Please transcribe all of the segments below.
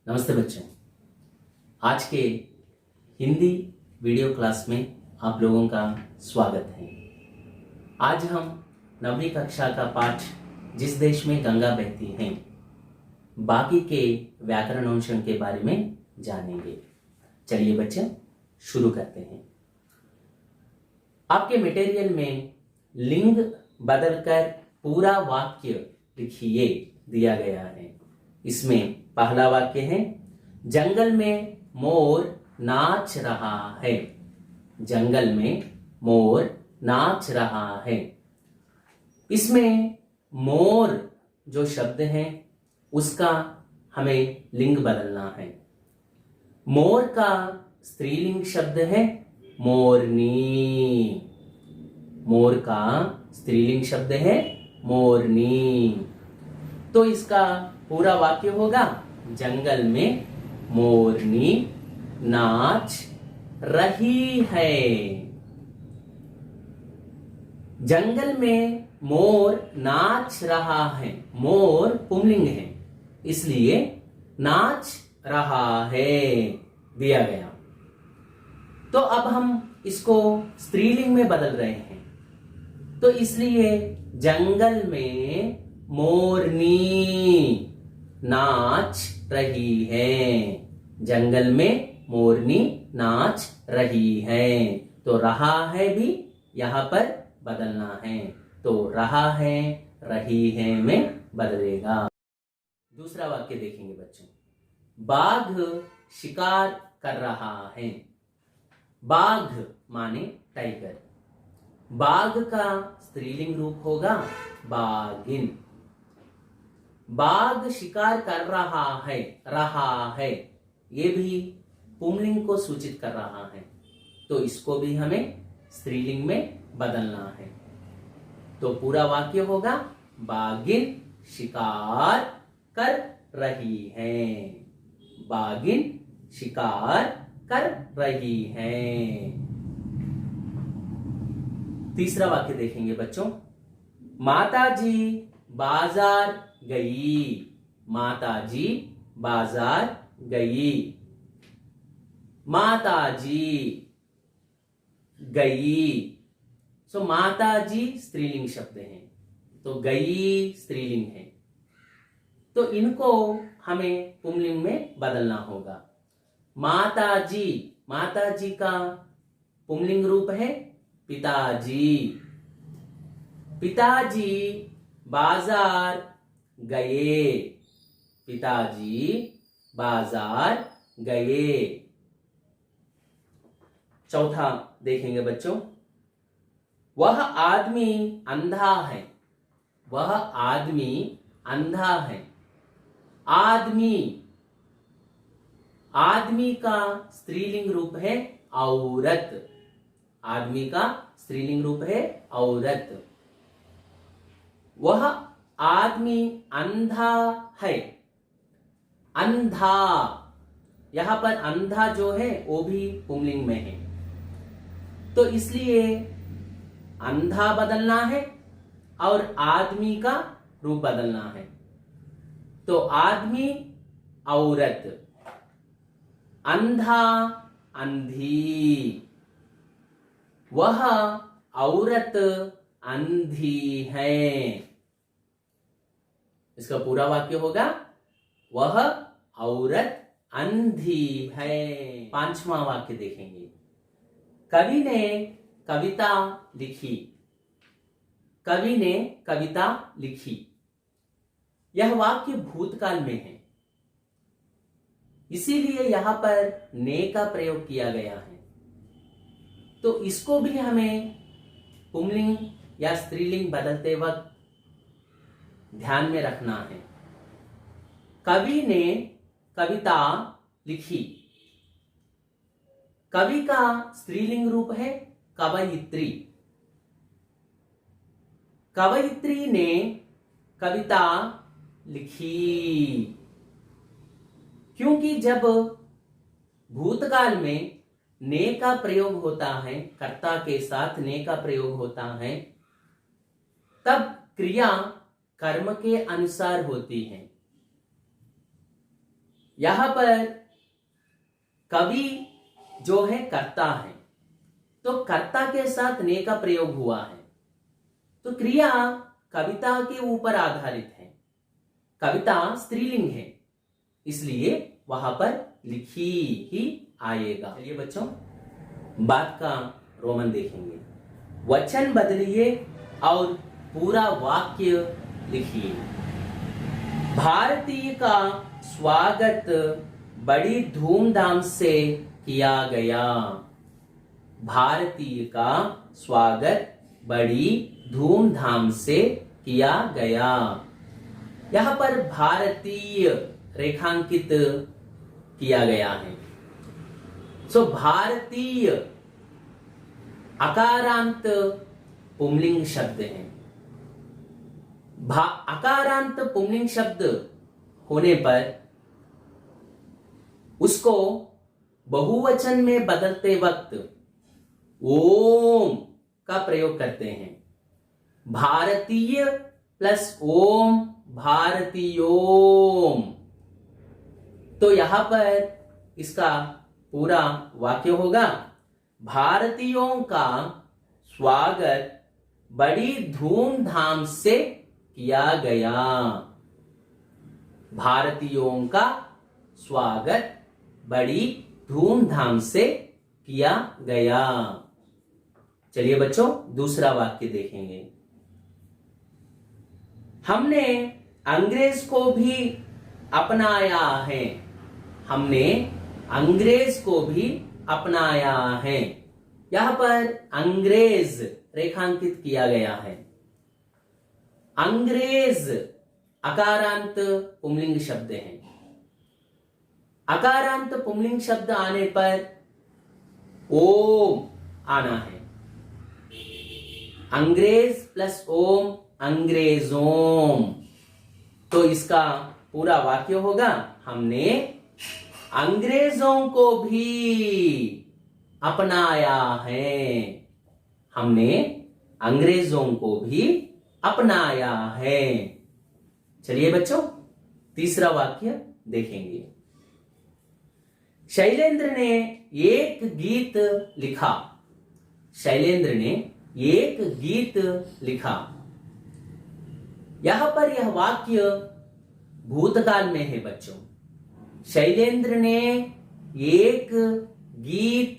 नमस्ते बच्चों। आज के हिंदी वीडियो क्लास में आप लोगों का स्वागत है। आज हम 9वीं कक्षा का पाठ जिस देश में गंगा बहती है बाकी के व्याकरणोंशन के बारे में जानेंगे। चलिए बच्चे शुरू करते हैं। आपके मटेरियल में लिंग बदलकर पूरा वाक्य लिखिए दिया गया है। इसमें पहला वाक्य है, जंगल में मोर नाच रहा है। जंगल में मोर नाच रहा है। इसमें मोर जो शब्द है उसका हमें लिंग बदलना है। मोर का स्त्रीलिंग शब्द है मोरनी। मोर का स्त्रीलिंग शब्द है मोरनी। तो इसका पूरा वाक्य होगा, जंगल में मोरनी नाच रही है। जंगल में मोर नाच रहा है। मोर पुंलिंग है, इसलिए नाच रहा है दिया गया। तो अब हम इसको स्त्रीलिंग में बदल रहे हैं। तो इसलिए जंगल में मोरनी नाच रही है। जंगल में मोरनी नाच रही है। तो रहा है भी यहां पर बदलना है। तो रहा है रही है में बदलेगा। दूसरा वाक्य देखेंगे बच्चों। बाघ शिकार कर रहा है। बाघ माने टाइगर। बाघ का स्त्रीलिंग रूप होगा बाघिन। बाघ शिकार कर रहा है। रहा है ये भी पुंलिंग को सूचित कर रहा है। तो इसको भी हमें स्त्रीलिंग में बदलना है। तो पूरा वाक्य होगा, बाघिन शिकार कर रही है। बाघिन शिकार कर रही है। तीसरा वाक्य देखेंगे बच्चों। माताजी बाजार गई। माताजी बाजार गई। माताजी गई। सो माताजी स्त्रीलिंग शब्द है, तो गई स्त्रीलिंग है। तो इनको हमें पुंलिंग में बदलना होगा। माताजी, माताजी का पुंलिंग रूप है पिताजी। पिताजी बाजार गए। पिताजी बाजार गए। चौथा देखेंगे बच्चों। वह आदमी अंधा है। वह आदमी अंधा है। आदमी, आदमी का स्त्रीलिंग रूप है औरत। आदमी का स्त्रीलिंग रूप है औरत। वह आदमी अंधा है। अंधा, यहां पर अंधा जो है वो भी पुंलिंग में है। तो इसलिए अंधा बदलना है और आदमी का रूप बदलना है। तो आदमी औरत, अंधा अंधी। वह औरत अंधी है। इसका पूरा वाक्य होगा, वह औरत अंधी है। पांचवा वाक्य देखेंगे। कवि ने कविता लिखी। कवि ने कविता लिखी। यह वाक्य भूतकाल में है, इसीलिए यहां पर ने का प्रयोग किया गया है। तो इसको भी हमें पुंलिंग या स्त्रीलिंग बदलते वक्त ध्यान में रखना है। कवि ने कविता लिखी। कवि का स्त्रीलिंग रूप है कवयित्री। कवयित्री ने कविता लिखी। क्योंकि जब भूतकाल में ने का प्रयोग होता है, कर्ता के साथ ने का प्रयोग होता है, तब क्रिया कर्म के अनुसार होती है। यहां पर कवि जो है कर्ता है, तो कर्ता के साथ ने का प्रयोग हुआ है, तो क्रिया कविता के ऊपर आधारित है। कविता स्त्रीलिंग है, इसलिए वहां पर लिखी ही आएगा। चलिए बच्चों, बात का रोमन देखेंगे। वचन बदलिए और पूरा वाक्य लिखिए। भारतीय का स्वागत बड़ी धूमधाम से किया गया। भारतीय का स्वागत बड़ी धूमधाम से किया गया। यहां पर भारतीय रेखांकित किया गया है। सो भारतीय अकारांत पुंलिंग शब्द है। अकारांत पुंलिंग शब्द होने पर उसको बहुवचन में बदलते वक्त ओम का प्रयोग करते हैं। भारतीय प्लस ओम, भारतीयोम। तो यहां पर इसका पूरा वाक्य होगा, भारतीयों का स्वागत बड़ी धूमधाम से किया गया। भारतीयों का स्वागत बड़ी धूमधाम से किया गया। चलिए बच्चों, दूसरा वाक्य देखेंगे। हमने अंग्रेज को भी अपनाया है। हमने अंग्रेज को भी अपनाया है। यहां पर अंग्रेज रेखांकित किया गया है। अंग्रेज अकारांत पुंलिंग शब्द है। अकारांत पुंलिंग शब्द आने पर ओम आना है। अंग्रेज प्लस ओम, अंग्रेजोम। तो इसका पूरा वाक्य होगा, हमने अंग्रेजों को भी अपनाया है। हमने अंग्रेजों को भी अपनाया है। चलिए बच्चों, तीसरा वाक्य देखेंगे। शैलेंद्र ने एक गीत लिखा। शैलेंद्र ने एक गीत लिखा। यहां पर यह वाक्य भूतकाल में है बच्चों। शैलेंद्र ने एक गीत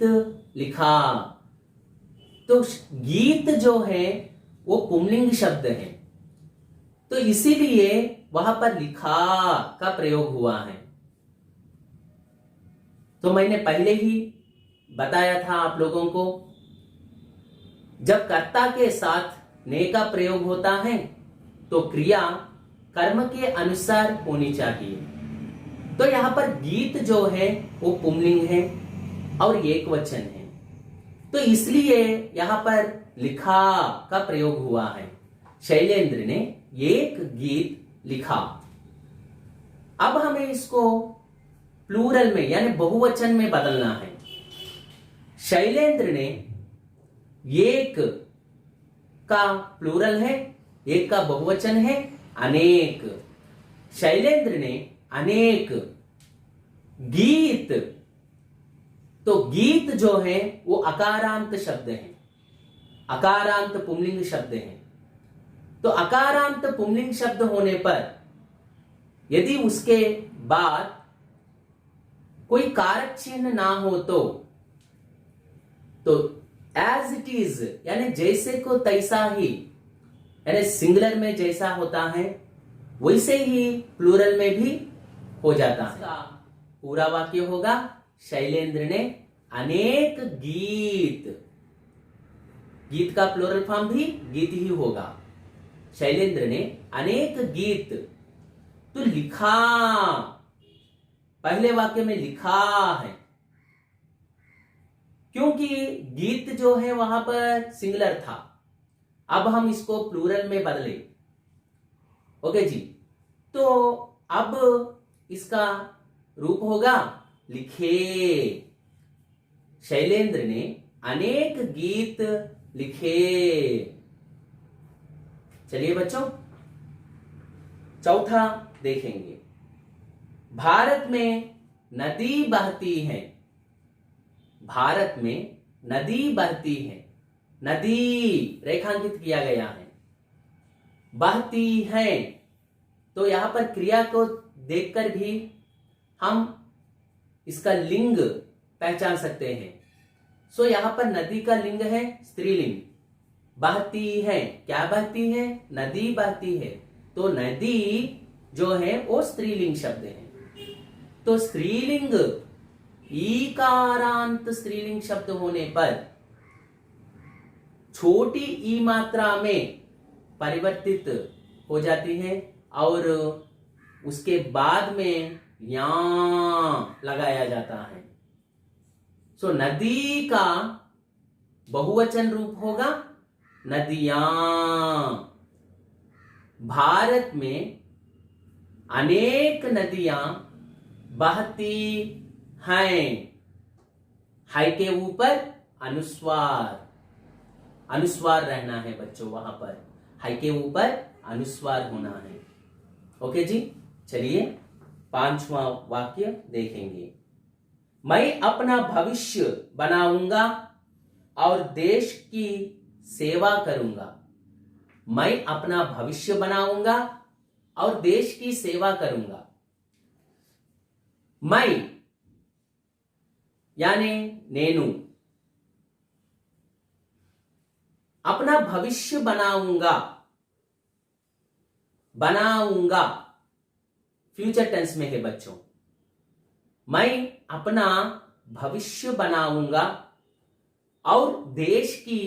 लिखा। तो गीत जो है वो पुंलिंग शब्द है, तो इसीलिए वहां पर लिखा का प्रयोग हुआ है। तो मैंने पहले ही बताया था आप लोगों को, जब कर्ता के साथ ने का प्रयोग होता है तो क्रिया कर्म के अनुसार होनी चाहिए। तो यहां पर गीत जो है वो पुंलिंग है और एक वचन है, तो इसलिए यहां पर लिखा का प्रयोग हुआ है। शैलेंद्र ने एक गीत लिखा। अब हमें इसको प्लूरल में यानी बहुवचन में बदलना है। शैलेंद्र ने एक का प्लूरल है, एक का बहुवचन है अनेक। शैलेंद्र ने अनेक गीत। तो गीत जो है वो अकारांत शब्द है, अकारांत पुंलिंग शब्द है। तो अकारांत पुंलिंग शब्द होने पर यदि उसके बाद कोई कारक चिन्ह ना हो तो एज इट इज यानी जैसे को तैसा ही, यानी सिंगुलर में जैसा होता है वैसे ही प्लूरल में भी हो जाता है। पूरा वाक्य होगा, शैलेंद्र ने अनेक गीत। गीत का प्लूरल फॉर्म भी गीत ही होगा। शैलेंद्र ने अनेक गीत। तो लिखा, पहले वाक्य में लिखा है, क्योंकि गीत जो है वहां पर सिंगुलर था। अब हम इसको प्लूरल में बदले। ओके जी, तो अब इसका रूप होगा लिखे। शैलेंद्र ने अनेक गीत लिखे। चलिए बच्चों, चौथा देखेंगे। भारत में नदी बहती है। भारत में नदी बहती है। नदी रेखांकित किया गया है। बहती है, तो यहां पर क्रिया को देखकर भी हम इसका लिंग पहचान सकते हैं। सो यहां पर नदी का लिंग है स्त्रीलिंग। बहती है, क्या बहती है? नदी बहती है। तो नदी जो है वो स्त्रीलिंग शब्द है। तो स्त्रीलिंग ईकारांत स्त्रीलिंग शब्द होने पर छोटी ई मात्रा में परिवर्तित हो जाती है और उसके बाद में या लगाया जाता है। सो नदी का बहुवचन रूप होगा नदियां। भारत में अनेक नदियां बहती हैं। है के ऊपर अनुस्वार, अनुस्वार रहना है बच्चों। वहां पर है के ऊपर अनुस्वार होना है। ओके जी, चलिए 5वां वाक्य देखेंगे। मैं अपना भविष्य बनाऊंगा और देश की सेवा करूंगा। मैं अपना भविष्य बनाऊंगा और देश की सेवा करूंगा। मैं यानी नेनु अपना भविष्य बनाऊंगा। बनाऊंगा फ्यूचर टेंस में है बच्चों। मैं अपना भविष्य बनाऊंगा और देश की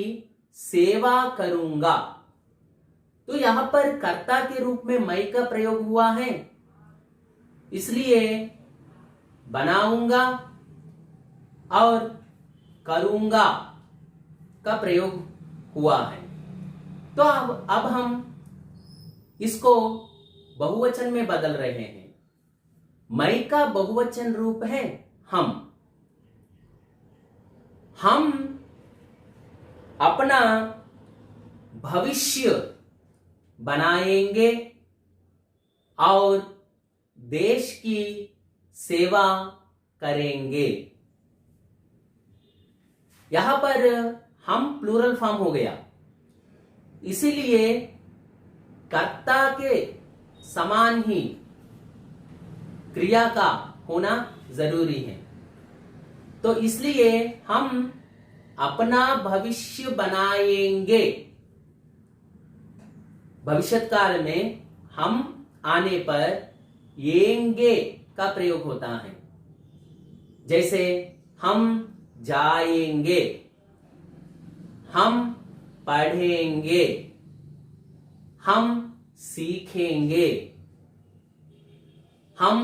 सेवा करूंगा। तो यहां पर कर्ता के रूप में मैं का प्रयोग हुआ है, इसलिए बनाऊंगा और करूंगा का प्रयोग हुआ है। तो अब हम इसको बहुवचन में बदल रहे हैं। मैं का बहुवचन रूप है हम। हम अपना भविष्य बनाएंगे और देश की सेवा करेंगे। यहां पर हम प्लूरल फॉर्म हो गया, इसीलिए कर्ता के समान ही क्रिया का होना जरूरी है। तो इसलिए हम अपना भविष्य बनाएंगे। भविष्यत काल में हम आने पर येंगे का प्रयोग होता है। जैसे हम जाएंगे, हम पढ़ेंगे, हम सीखेंगे, हम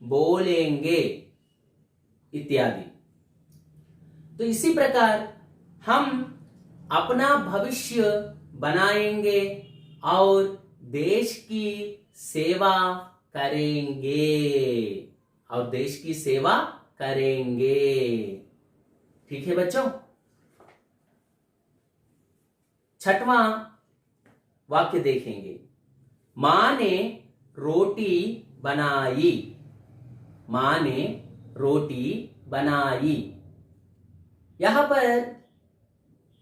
बोलेंगे इत्यादि। तो इसी प्रकार हम अपना भविष्य बनाएंगे और देश की सेवा करेंगे। और देश की सेवा करेंगे। ठीक है बच्चों। 6वां वाक्य देखेंगे। मां ने रोटी बनाई। मां ने रोटी बनाई। यहां पर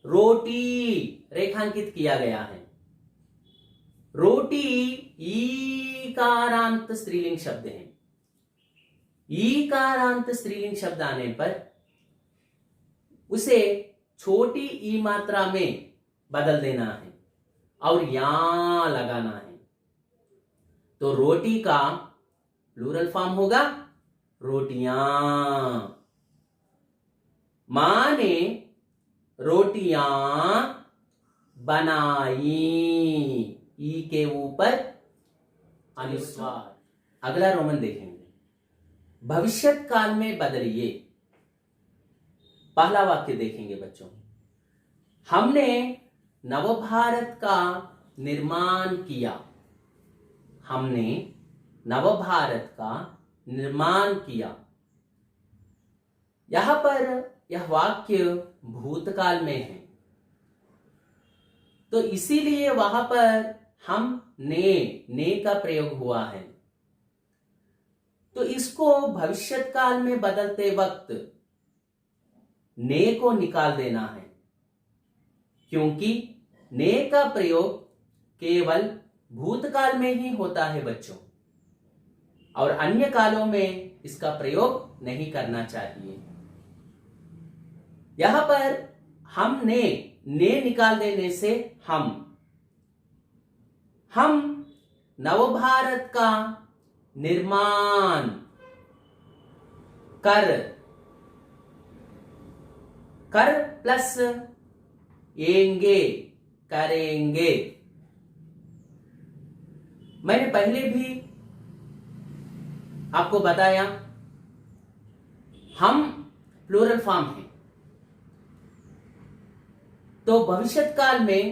रोटी रेखांकित किया गया है। रोटी ईकारांत स्त्रीलिंग शब्द है। ईकारांत स्त्रीलिंग शब्द आने पर उसे छोटी ई मात्रा में बदल देना है और यहां लगाना है। तो रोटी का प्लूरल फॉर्म होगा रोटियां। मां ने रोटियां बनाई। ई के ऊपर अनुस्वार। अगला रोमन देखेंगे। भविष्यत काल में बदलिए। पहला वाक्य देखेंगे बच्चों। हमने नवभारत का निर्माण किया। हमने नवभारत का निर्माण किया। यहां पर यह वाक्य भूतकाल में है, तो इसीलिए वहां पर हम ने का प्रयोग हुआ है। तो इसको भविष्यत काल में बदलते वक्त ने को निकाल देना है, क्योंकि ने का प्रयोग केवल भूतकाल में ही होता है बच्चों, और अन्य कालों में इसका प्रयोग नहीं करना चाहिए। यहां पर हमने ने निकाल देने से हम नवभारत का निर्माण कर प्लस एंगे, करेंगे। मैंने पहले भी आपको बताया हम प्लूरल फॉर्म है, तो भविष्यत काल में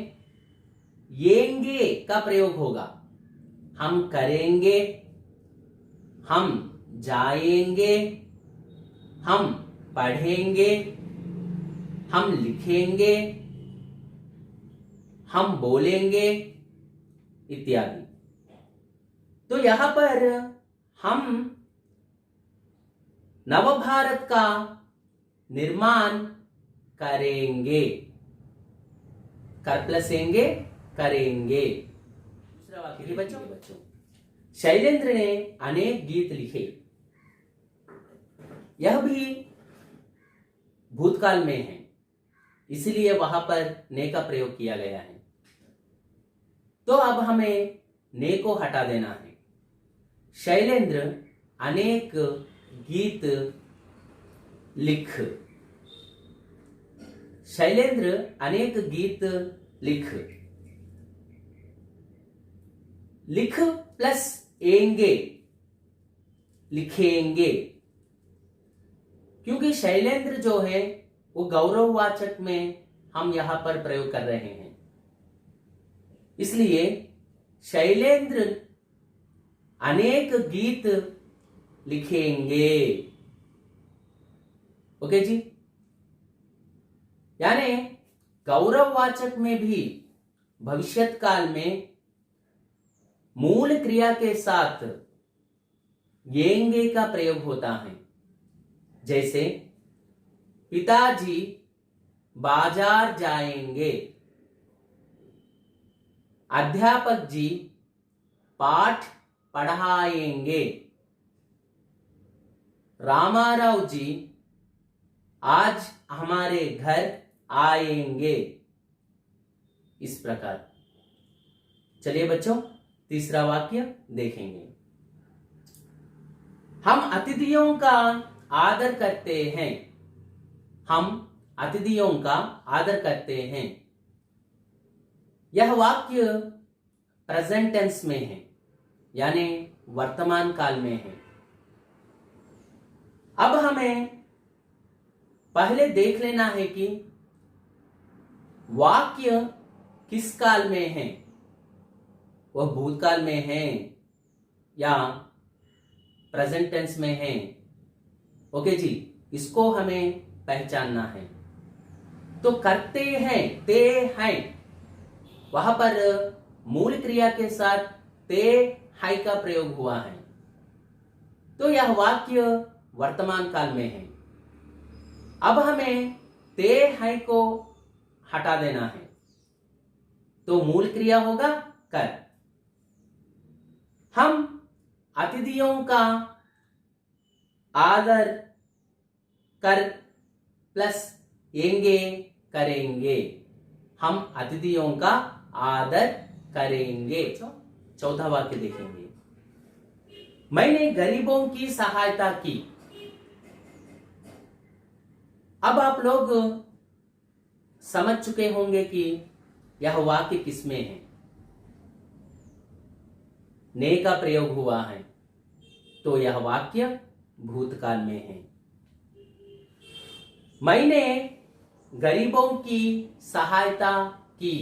येंगे का प्रयोग होगा। हम करेंगे, हम जाएंगे, हम पढ़ेंगे, हम लिखेंगे, हम बोलेंगे इत्यादि। तो यहां पर हम नवभारत का निर्माण करेंगे, कर प्लस एंगे, करेंगे। दूसरा वाक्य बच्चों, शैलेंद्र ने अनेक गीत लिखे। यह भी भूतकाल में है, इसलिए वहां पर ने का प्रयोग किया गया है। तो अब हमें ने को हटा देना है। शैलेंद्र अनेक गीत लिख, शैलेंद्र अनेक गीत लिख, लिख प्लस एंगे, लिखेंगे, क्योंकि शैलेंद्र जो है वो गौरववाचक में हम यहां पर प्रयोग कर रहे हैं, इसलिए शैलेंद्र अनेक गीत लिखेंगे। ओके जी, यानी गौरववाचक में भी भविष्यत काल में मूल क्रिया के साथ येंगे का प्रयोग होता है। जैसे पिताजी बाजार जाएंगे, अध्यापक जी पाठ पढ़ाएंगे, रामाराव जी आज हमारे घर आएंगे। इस प्रकार। चलिए बच्चों, तीसरा वाक्य देखेंगे। हम अतिथियों का आदर करते हैं, हम अतिथियों का आदर करते हैं। यह वाक्य प्रेजेंट टेंस में है, यानी वर्तमान काल में है। अब हमें पहले देख लेना है कि वाक्य किस काल में है, वह भूतकाल में है या प्रेजेंट टेंस में है। ओके जी, इसको हमें पहचानना है। तो करते हैं, ते हैं, वहां पर मूल क्रिया के साथ ते है का प्रयोग हुआ है, तो यह वाक्य वर्तमान काल में है। अब हमें ते है को हटा देना है, तो मूल क्रिया होगा कर। हम अतिथियों का आदर कर प्लस येंगे, करेंगे। हम अतिथियों का आदर करेंगे। चौथा वाक्य देखेंगे। मैंने गरीबों की सहायता की। अब आप लोग समझ चुके होंगे कि यह वाक्य किसमें है। ने का प्रयोग हुआ है, तो यह वाक्य भूतकाल में है। मैंने गरीबों की सहायता की,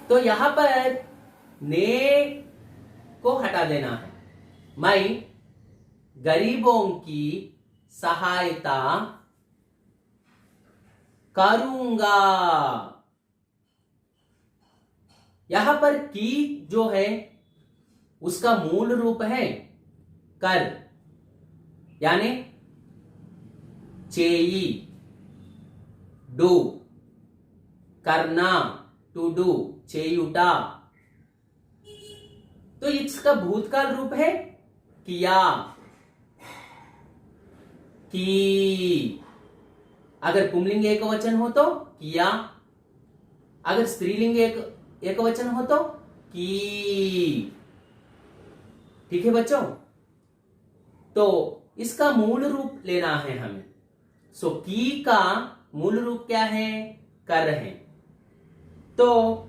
तो यहां पर ने को हटा देना है। मैं गरीबों की सहायता करूंगा। यहां पर की जो है उसका मूल रूप है कर, यानी चेई, डू, करना, टू डू, चेयुटा। तो इसका भूतकाल रूप है किया, की। अगर पुंलिंग एक वचन हो तो किया, अगर स्त्रीलिंग एक वचन हो तो की। ठीक है बच्चों, तो इसका मूल रूप लेना है हमें। सो की का मूल रूप क्या है? कर है। तो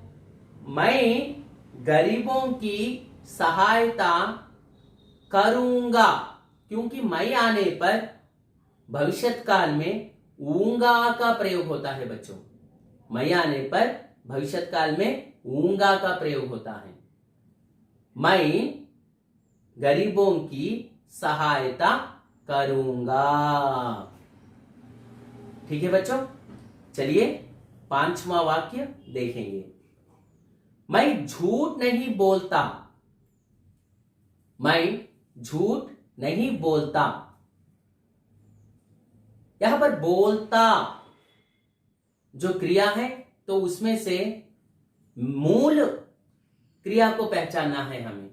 मैं गरीबों की सहायता करूंगा, क्योंकि मैं आने पर भविष्यत काल में ऊंगा का प्रयोग होता है बच्चों। मैं आने पर भविष्यत काल में ऊंगा का प्रयोग होता है। मैं गरीबों की सहायता करूंगा। ठीक है बच्चों, चलिए 5वां वाक्य देखेंगे। मैं झूठ नहीं बोलता, मैं झूठ नहीं बोलता। यहां पर बोलता जो क्रिया है, तो उसमें से मूल क्रिया को पहचानना है हमें।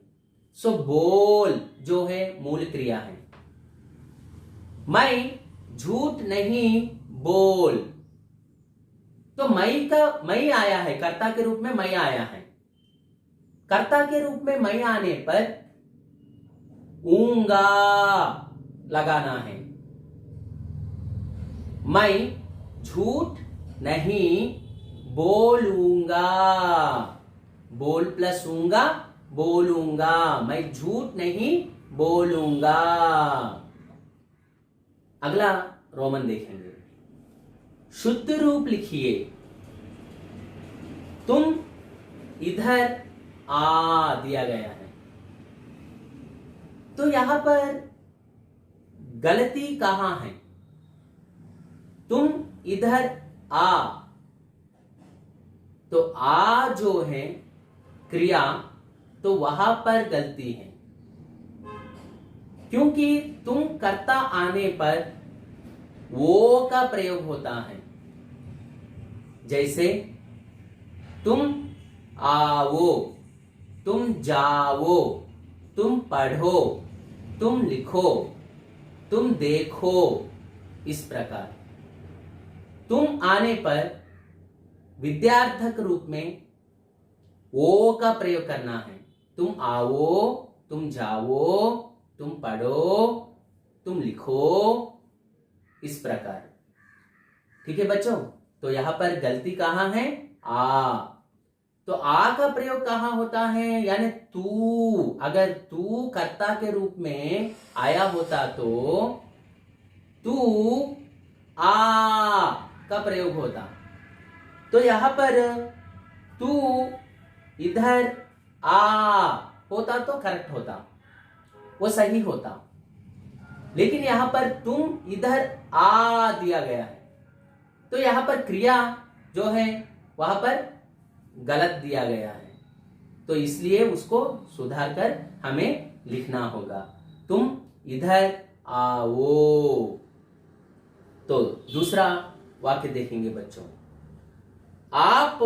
सो बोल जो है मूल क्रिया है। मैं झूठ नहीं बोल, तो मैं आया है, कर्ता के रूप में मैं आया है। कर्ता के रूप में मैं आने पर ऊंगा लगाना है। मैं झूठ नहीं बोलूंगा, बोल प्लस ऊंगा, बोलूंगा। मैं झूठ नहीं बोलूंगा। अगला रोमन देखेंगे। शुद्ध रूप लिखिए। तुम इधर आ दिया गया है, तो यहां पर गलती कहां है? तुम इधर आ, तो आ जो है क्रिया, तो वहां पर गलती है, क्योंकि तुम कर्ता आने पर वो का प्रयोग होता है। जैसे तुम आओ, तुम जाओ, तुम पढ़ो, तुम लिखो, तुम देखो, इस प्रकार। तुम आने पर विद्यार्थक रूप में वो का प्रयोग करना है। तुम आओ, तुम जाओ, तुम पढ़ो, तुम लिखो, इस प्रकार। ठीक है बच्चों, तो यहां पर गलती कहां है? आ। तो आ का प्रयोग कहां होता है? यानी तू, अगर तू कर्ता के रूप में आया होता तो तू आ का प्रयोग होता। तो यहां पर तू इधर आ होता तो करेक्ट होता, वो सही होता। लेकिन यहां पर तुम इधर आ दिया गया है, तो यहां पर क्रिया जो है वहां पर गलत दिया गया है। तो इसलिए उसको सुधार कर हमें लिखना होगा। तुम इधर आओ। तो दूसरा वाक्य देखेंगे बच्चों। आप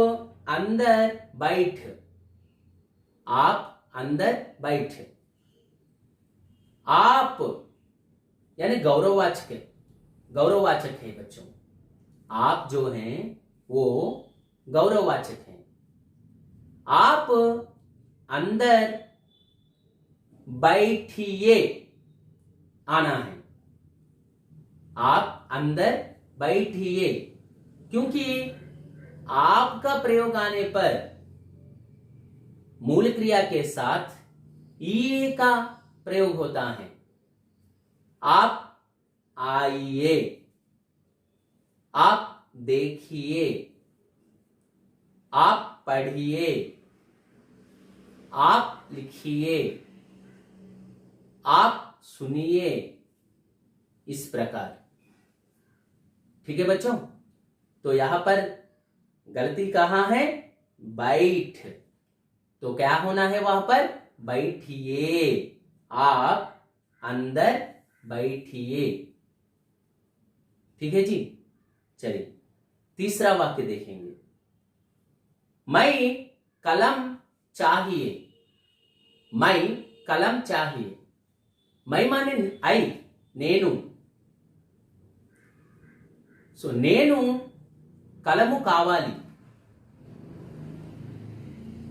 अंदर बैठ, आप अंदर बैठ। आप यानी गौरववाचक है बच्चों। आप जो हैं वो गौरववाचक हैं। आप अंदर बैठिए आना है। आप अंदर बैठिए, क्योंकि आपका प्रयोग आने पर मूल क्रिया के साथ ई का प्रयोग होता है। आप आइए, आप देखिए, आप पढ़िए, आप लिखिए, आप सुनिए, इस प्रकार। ठीक है बच्चों, तो यहां पर गलती कहां है? बैठ। तो क्या होना है वहां पर? बैठिए। आप अंदर बैठिए। ठीक है जी। चलिए तीसरा वाक्य देखेंगे। मैं कलम चाहिए। मैं कलम चाहिए। मैं माने आई, नेनु। సో నేను कलमु कावाली।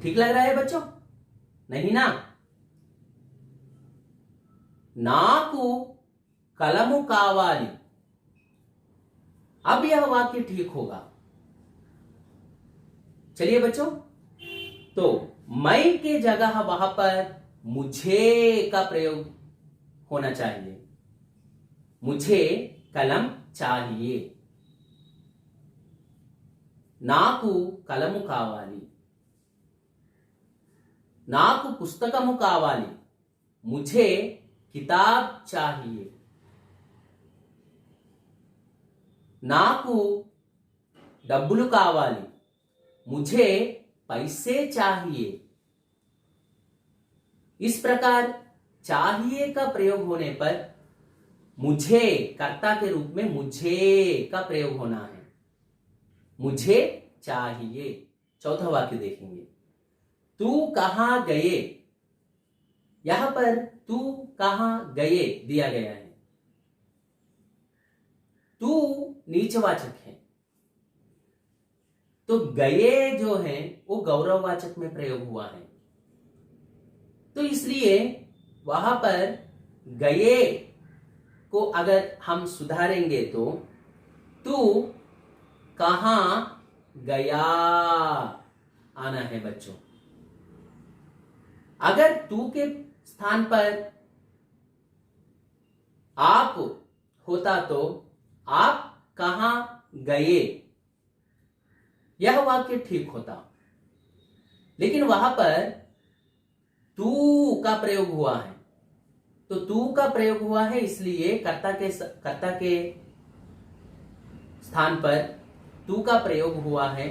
ठीक लग रहा है बच्चों? नहीं ना? नाकू कलमु कावाली। अब यह वाक्य ठीक होगा। चलिए बच्चों, तो मैं के जगह वहां पर मुझे का प्रयोग होना चाहिए। मुझे कलम चाहिए। नाकू कलमु कावाली। नाकू पुस्तकमु कावाली। मुझे किताब चाहिए। नाकू डब्बुलु कावाली। मुझे पैसे चाहिए। इस प्रकार चाहिए का प्रयोग होने पर मुझे कर्ता के रूप में मुझे का प्रयोग होना है। मुझे चाहिए। चौथा वाक्य देखेंगे। तू कहां गए। यहां पर तू कहां गए दिया गया है। तू नीचवाचक है, तो गए जो है वो गौरववाचक में प्रयोग हुआ है। तो इसलिए वहां पर गए को अगर हम सुधारेंगे तो तू कहां गया आना है बच्चों। अगर तू के स्थान पर आप होता तो आप कहां गए, यह वाक्य ठीक होता। लेकिन वहां पर तू का प्रयोग हुआ है, तो तू का प्रयोग हुआ है इसलिए कर्ता के स्थान पर तू का प्रयोग हुआ है,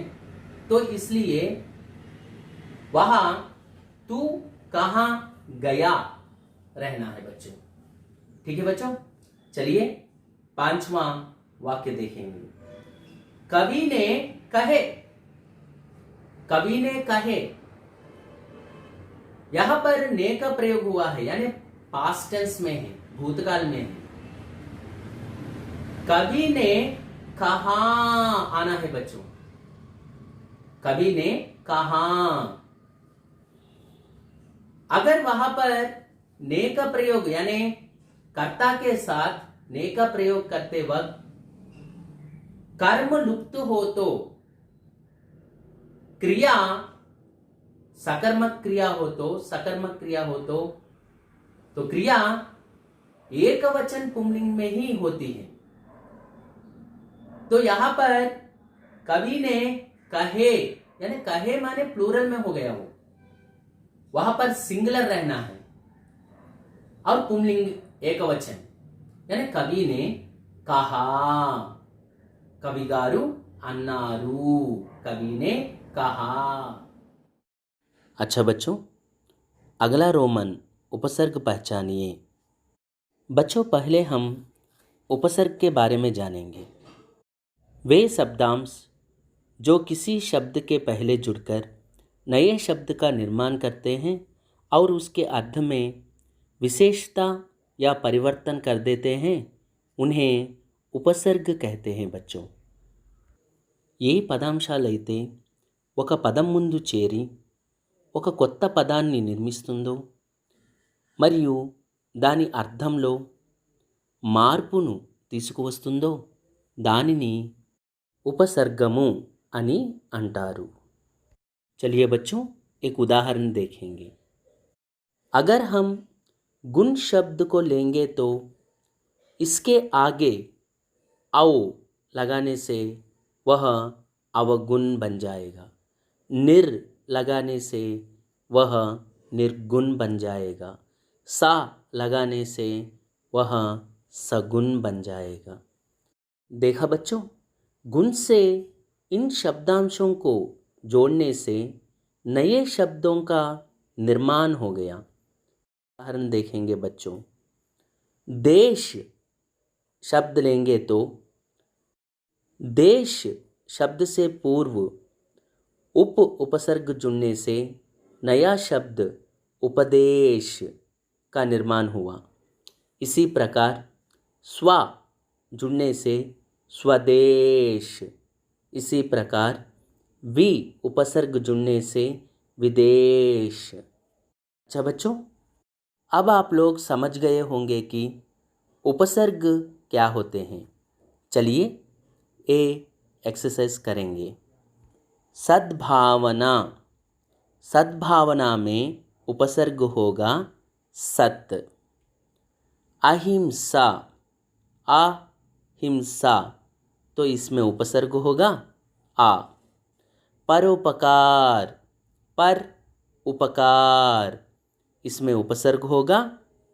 तो इसलिए वहां तू कहां गया रहना है बच्चों। ठीक है बच्चों। चलिए पांचवा वाक्य देखेंगे। कवि ने कहे। कवि ने कहे, यहां पर ने का प्रयोग हुआ है, यानी पास्ट टेंस में है, भूतकाल में है। कवि ने कहा आना है बच्चों। कवि ने कहा। अगर वहां पर ने का प्रयोग यानी कर्ता के साथ ने का प्रयोग करते वक्त कर्म लुप्त हो तो क्रिया सकर्मक क्रिया हो तो क्रिया एक वचन पुंलिंग में ही होती है। तो यहां पर कवि ने कहे, यानी कहे माने प्लूरल में हो गया, वो वहां पर सिंगुलर रहना है और पुंलिंग एक वचन, यानी कवि ने कहा। कवि गारू अन्नारू। कवि ने कहा। अच्छा बच्चों, अगला रोमन उपसर्ग पहचानिए। बच्चों पहले हम उपसर्ग के बारे में जानेंगे। वे शब्दांश जो किसी शब्द के पहले जुड़कर नए शब्द का निर्माण करते हैं और उसके अर्थ में विशेषता या परिवर्तन कर देते हैं, उन्हें उपसर्ग कहते हैं बच्चों। ఏ పదాంశాలైతే ఒక పదం ముందు చేరి ఒక కొత్త పదాన్ని నిర్మిస్తుందో మరియు దాని అర్థంలో మార్పును తీసుకువస్తుందో దానిని उपसर्गमु అని అంటారు। चलिए बच्चों एक उदाहरण देखेंगे। अगर हम गुण शब्द को लेंगे तो इसके आगे आओ लगाने से वह अवगुण बन जाएगा। निर लगाने से वह निर्गुण बन जाएगा। सा लगाने से वह सगुण बन जाएगा। देखा बच्चों, गुण से इन शब्दांशों को जोड़ने से नए शब्दों का निर्माण हो गया। उदाहरण देखेंगे बच्चों। देश शब्द लेंगे तो देश शब्द से पूर्व उपसर्ग जुड़ने से नया शब्द उपदेश का निर्माण हुआ। इसी प्रकार स्व जुड़ने से स्वदेश, इसी प्रकार वि उपसर्ग जुड़ने से विदेश। अच्छा बच्चों, अब आप लोग समझ गए होंगे कि उपसर्ग क्या होते हैं। चलिए ए एक्सरसाइज करेंगे। सद्भावना, सद्भावना में उपसर्ग होगा सत। अहिंसा, अहिंसा, तो इसमें उपसर्ग होगा आ। परोपकार, पर उपकार, इसमें उपसर्ग होगा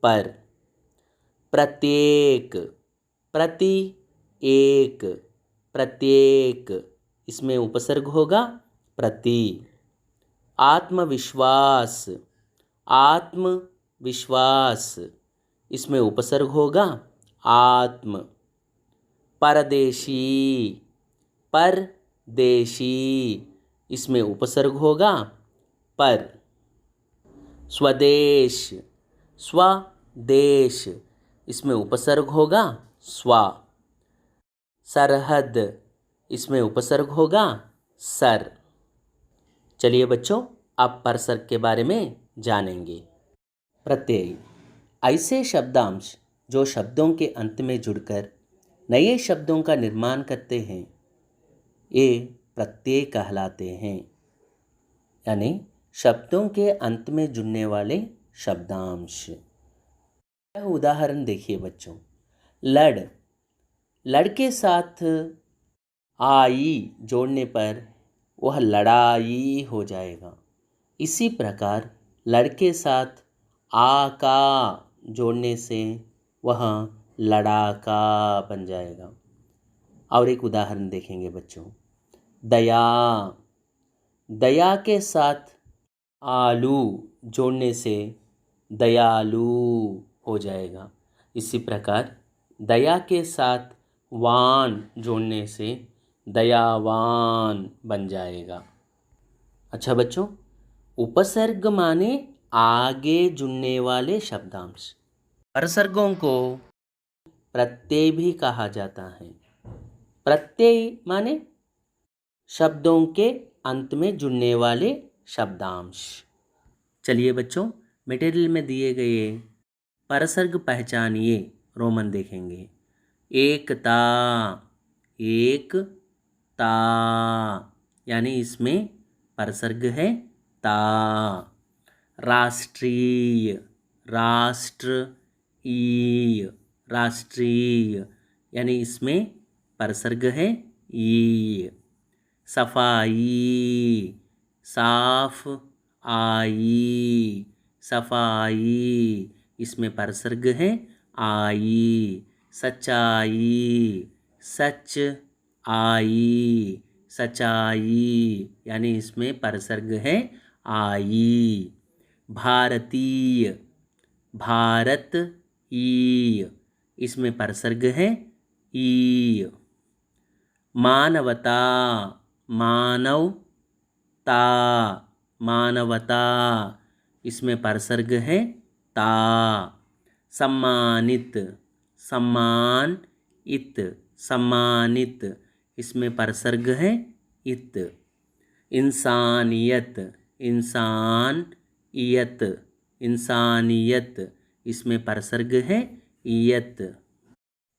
पर। प्रत्येक, प्रति एक, प्रत्येक, इसमें उपसर्ग होगा प्रति। आत्मविश्वास, आत्मविश्वास, इसमें उपसर्ग होगा आत्म। परदेशी, परदेशी, इसमें उपसर्ग होगा पर। स्वदेश, स्वदेश, इसमें उपसर्ग होगा स्व। सरहद, इसमें उपसर्ग होगा सर। चलिए बच्चों, अब परसर्ग के बारे में जानेंगे। प्रत्यय, ऐसे शब्दांश जो शब्दों के अंत में जुड़कर नए शब्दों का निर्माण करते हैं, ये प्रत्यय कहलाते हैं। यानी शब्दों के अंत में जुड़ने वाले शब्दांश। यह उदाहरण देखिए बच्चों। लड़, लड़ के साथ आई जोड़ने पर वह लड़ाई हो जाएगा। इसी प्रकार लड़ के साथ आ का जोड़ने से वह लड़ाका बन जाएगा। और एक उदाहरण देखेंगे बच्चों। दया, दया के साथ आलू जोड़ने से दयालु हो जाएगा। इसी प्रकार दया के साथ वान जोड़ने से दयावान बन जाएगा। अच्छा बच्चों, उपसर्ग माने आगे जुड़ने वाले शब्दांश। परसर्गों को प्रत्यय भी कहा जाता है। प्रत्यय माने शब्दों के अंत में जुड़ने वाले शब्दांश। चलिए बच्चों, मटेरियल में दिए गए परसर्ग पहचानिए। रोमन देखेंगे। एकता, एकता, यानी इसमें परसर्ग है ता। राष्ट्रीय, राष्ट्रीय, राष्ट्रीय, यानी इसमें परसर्ग है ई। सफाई, साफ आई, सफाई, इसमें परसर्ग है आई। सच्चाई, सच आई, सच्चाई, यानी इसमें परसर्ग है आई। भारतीय, भारतीय, इसमें परसर्ग है ई। मानवता, मानवता, मानवता, इसमें परसर्ग है ता। सम्मानित, सम्मानित, सम्मानित, इसमें परसर्ग है इत। इंसानियत, इंसानियत, इंसानियत, इसमें परसर्ग है इयत।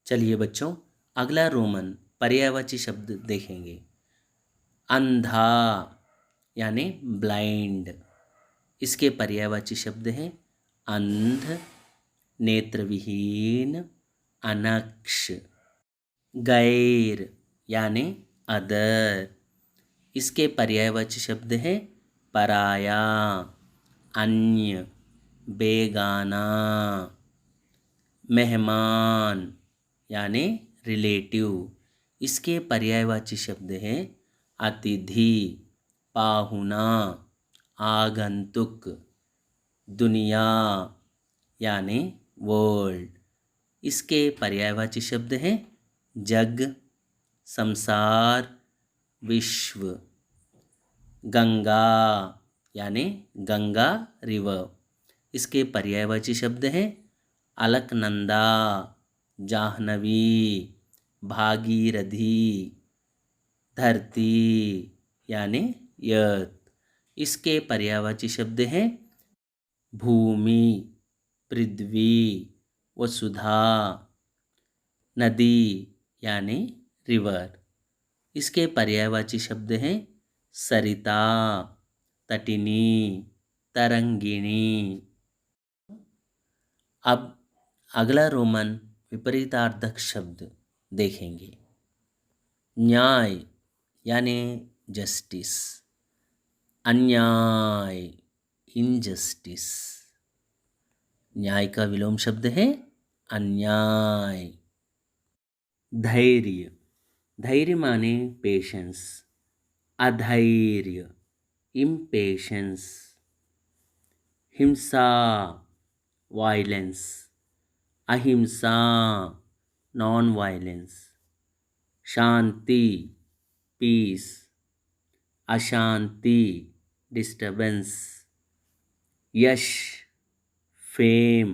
चलिए बच्चों, अगला रोमन पर्यायवाची शब्द देखेंगे। अंधा यानी ब्लाइंड, इसके पर्यायवाची शब्द है अंध, नेत्रविहीन, अनक्ष। गैर यानी अदर, इसके पर्यायवाची शब्द है पराया, अन्य, बेगाना। मेहमान यानी रिलेटिव, इसके पर्यायवाची शब्द है अतिथि, पाहुना, आगंतुक। दुनिया यानी वर्ल्ड, इसके पर्यायवाची शब्द हैं जग, संसार, विश्व। गंगा यानी गंगा रिवर, इसके पर्यायवाची शब्द हैं अलकनंदा, जाह्नवी, भागीरथी। धरती यानी अर्थ, इसके पर्यायवाची शब्द हैं भूमि, पृथ्वी, वसुधा। नदी यानी रिवर, इसके पर्यायवाची शब्द हैं सरिता, तटिनी, तरंगिणी। अब अगला रोमन विपरीतार्थक शब्द देखेंगे। न्याय यानी जस्टिस, अन्याय इनजस्टिस। न्याय का विलोम शब्द है अन्याय। धैर्य, धैर्य माने पेशेंस, अधैर्य इम्पेशेंस। हिंसा वायलेंस, अहिंसा नॉन वायलेंस। शांति पीस, अशांति डिस्टर्बेंस। यश फेम,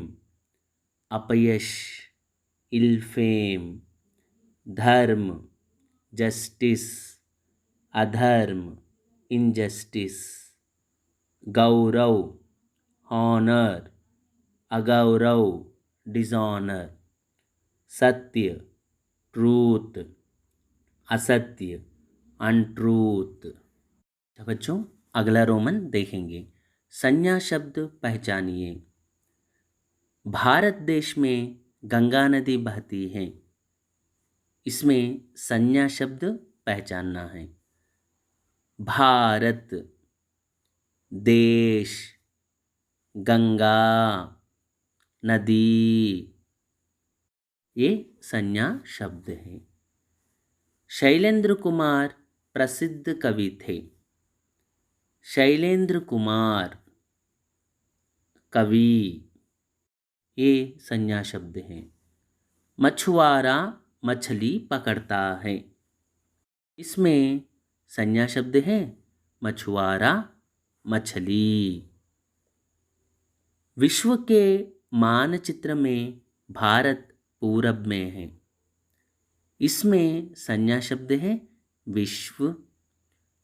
अपयश इल फेम। धर्म जस्टिस, अधर्म इनजस्टिस। गौरव ऑनर, अगौरव डिसऑनर। सत्य ट्रूथ, असत्य अनट्रूथ। बच्चों अगला रोमन देखेंगे। संज्ञा शब्द पहचानिए। भारत देश में गंगा नदी बहती है, इसमें संज्ञा शब्द पहचानना है। भारत, देश, गंगा, नदी, ये संज्ञा शब्द हैं। शैलेंद्र कुमार प्रसिद्ध कवि थे। शैलेंद्र कुमार कवि, ये संज्ञा शब्द हैं। मछुआरा मछली पकड़ता है, इसमें संज्ञा शब्द है मछुआरा मछली। विश्व के मानचित्र में भारत पूरब में है, इसमें संज्ञा शब्द है विश्व,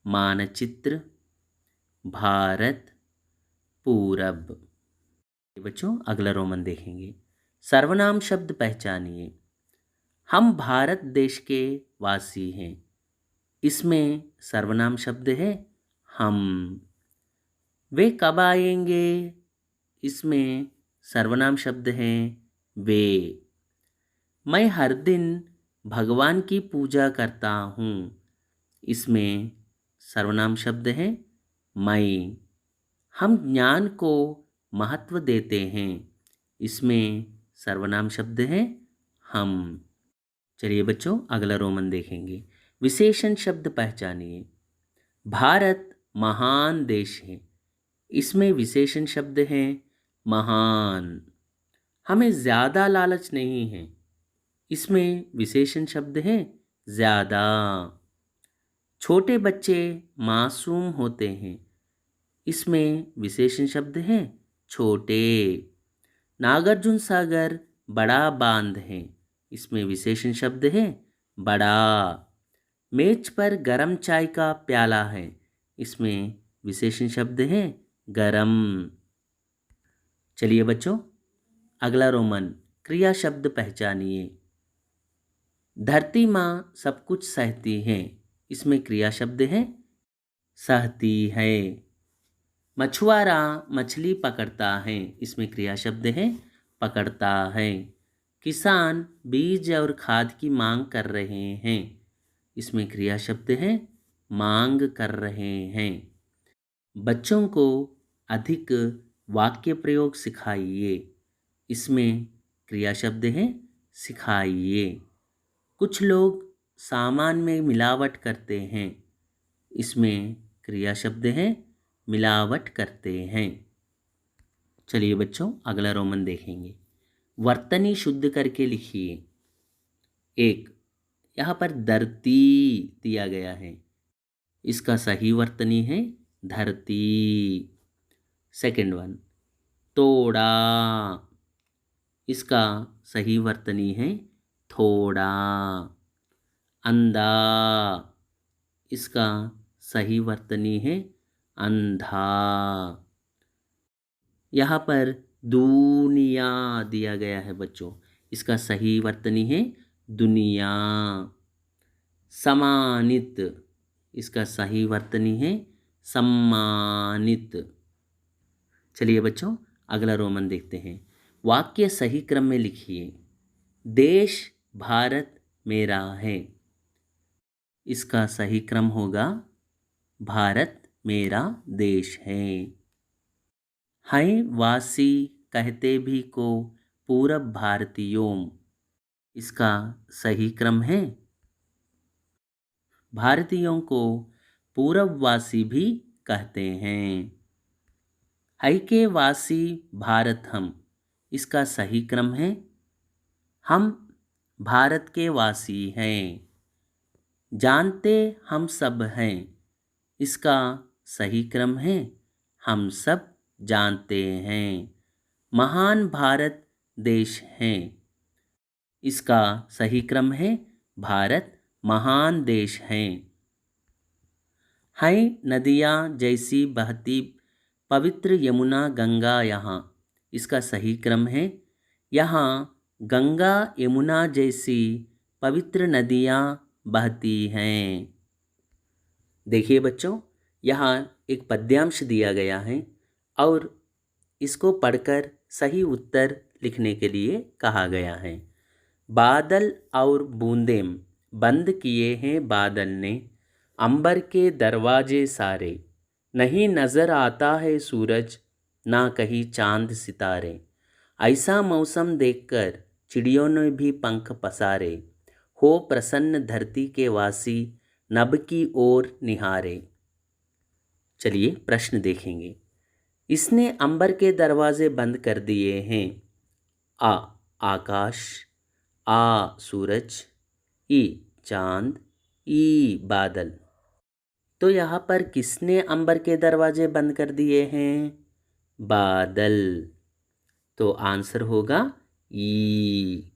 मानचित्र, भारत, पूरब। बच्चों अगला रोमन देखेंगे। सर्वनाम शब्द पहचानिए। हम भारत देश के वासी हैं, इसमें सर्वनाम शब्द है हम। वे कब आएंगे, इसमें सर्वनाम शब्द है वे। मैं हर दिन भगवान की पूजा करता हूँ, इसमें सर्वनाम शब्द है मैं। हम ज्ञान को महत्व देते हैं, इसमें सर्वनाम शब्द है हम। चलिए बच्चों अगला रोमन देखेंगे। विशेषण शब्द पहचानिए। भारत महान देश है, इसमें विशेषण शब्द है महान। हमें ज़्यादा लालच नहीं है, इसमें विशेषण शब्द है ज़्यादा। छोटे बच्चे मासूम होते हैं, इसमें विशेषण शब्द है छोटे। नागार्जुन सागर बड़ा बांध है, इसमें विशेषण शब्द है बड़ा। मेज पर गरम चाय का प्याला है, इसमें विशेषण शब्द है गरम। चलिए बच्चों अगला रोमन क्रिया शब्द पहचानिए। धरती माँ सब कुछ सहती है, इसमें क्रिया शब्द है सहती है। मछुआरा मछली पकड़ता है, इसमें क्रिया शब्द है पकड़ता है। किसान बीज और खाद की मांग कर रहे हैं, इसमें क्रिया शब्द है मांग कर रहे हैं। बच्चों को अधिक वाक्य प्रयोग सिखाइए, इसमें क्रिया शब्द है सिखाइए। कुछ लोग सामान में मिलावट करते हैं, इसमें क्रिया शब्द है मिलावट करते हैं। चलिए बच्चों अगला रोमन देखेंगे। वर्तनी शुद्ध करके लिखिए। एक, यहाँ पर धरती दिया गया है, इसका सही वर्तनी है धरती। सेकंड वन, तोड़ा, इसका सही वर्तनी है थोड़ा। अंधा, इसका सही वर्तनी है अंधा। यहाँ पर दुनिया दिया गया है बच्चों, इसका सही वर्तनी है दुनिया। सम्मानित, इसका सही वर्तनी है सम्मानित। चलिए बच्चों अगला रोमन देखते हैं। वाक्य सही क्रम में लिखिए। देश भारत मेरा है, इसका सही क्रम होगा भारत मेरा देश है। हैं वासी कहते भी को पूरब भारतीयों, इसका सही क्रम है भारतीयों को पूरबवासी भी कहते हैं। है के वासी भारत हम, इसका सही क्रम है हम भारत के वासी हैं। जानते हम सब हैं, इसका सही क्रम है हम सब जानते हैं। महान भारत देश है, इसका सही क्रम है भारत महान देश है। हैं नदियाँ जैसी बहती पवित्र यमुना गंगा यहाँ, इसका सही क्रम है यहाँ गंगा यमुना जैसी पवित्र नदियाँ बहती हैं। देखिए बच्चों, यहाँ एक पद्यांश दिया गया है और इसको पढ़कर सही उत्तर लिखने के लिए कहा गया है। बादल और बूंदें बंद किए हैं बादल ने, अंबर के दरवाजे सारे, नहीं नज़र आता है सूरज ना कहीं चांद सितारे। ऐसा मौसम देखकर चिड़ियों ने भी पंख पसारे, हो प्रसन्न धरती के वासी नभ की ओर निहारे। चलिए प्रश्न देखेंगे। इसने अंबर के दरवाजे बंद कर दिए हैं। आ आकाश, आ सूरज, ई चांद, ई बादल। तो यहाँ पर किसने अंबर के दरवाजे बंद कर दिए हैं? बादल। तो आंसर होगा ई।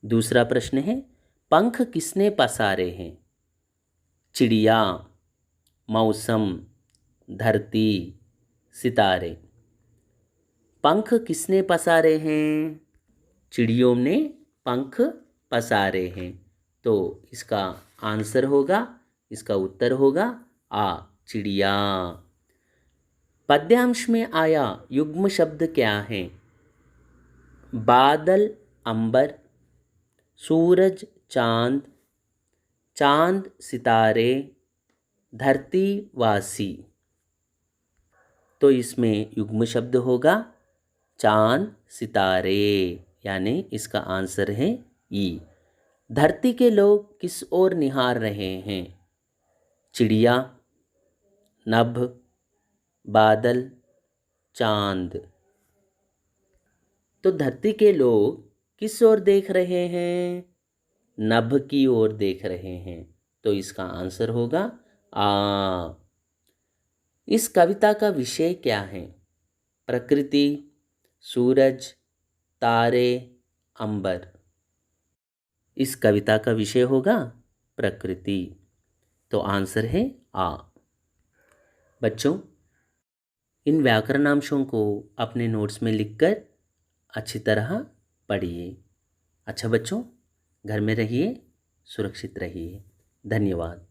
दूसरा प्रश्न है, पंख किसने पसारे हैं? चिड़िया, मौसम, धरती, सितारे। पंख किसने पसारे हैं? चिड़ियों ने पंख पसारे हैं। तो इसका आंसर होगा, इसका उत्तर होगा आ चिड़िया। पद्यांश में आया युग्म शब्द क्या है? बादल अंबर, सूरज चांद, चांद सितारे, धरती वासी। तो इसमें युग्म शब्द होगा चांद सितारे, यानी इसका आंसर है ई। धरती के लोग किस ओर निहार रहे हैं? चिड़िया, नभ, बादल, चांद। तो धरती के लोग किस ओर देख रहे हैं? नभ की ओर देख रहे हैं। तो इसका आंसर होगा आ। इस कविता का विषय क्या है? प्रकृति, सूरज, तारे, अंबर। इस कविता का विषय होगा प्रकृति। तो आंसर है आ। बच्चों, इन व्याकरणांशों को अपने नोट्स में लिखकर अच्छी तरह पढ़िए। अच्छा बच्चों, घर में रहिए, सुरक्षित रहिए। धन्यवाद।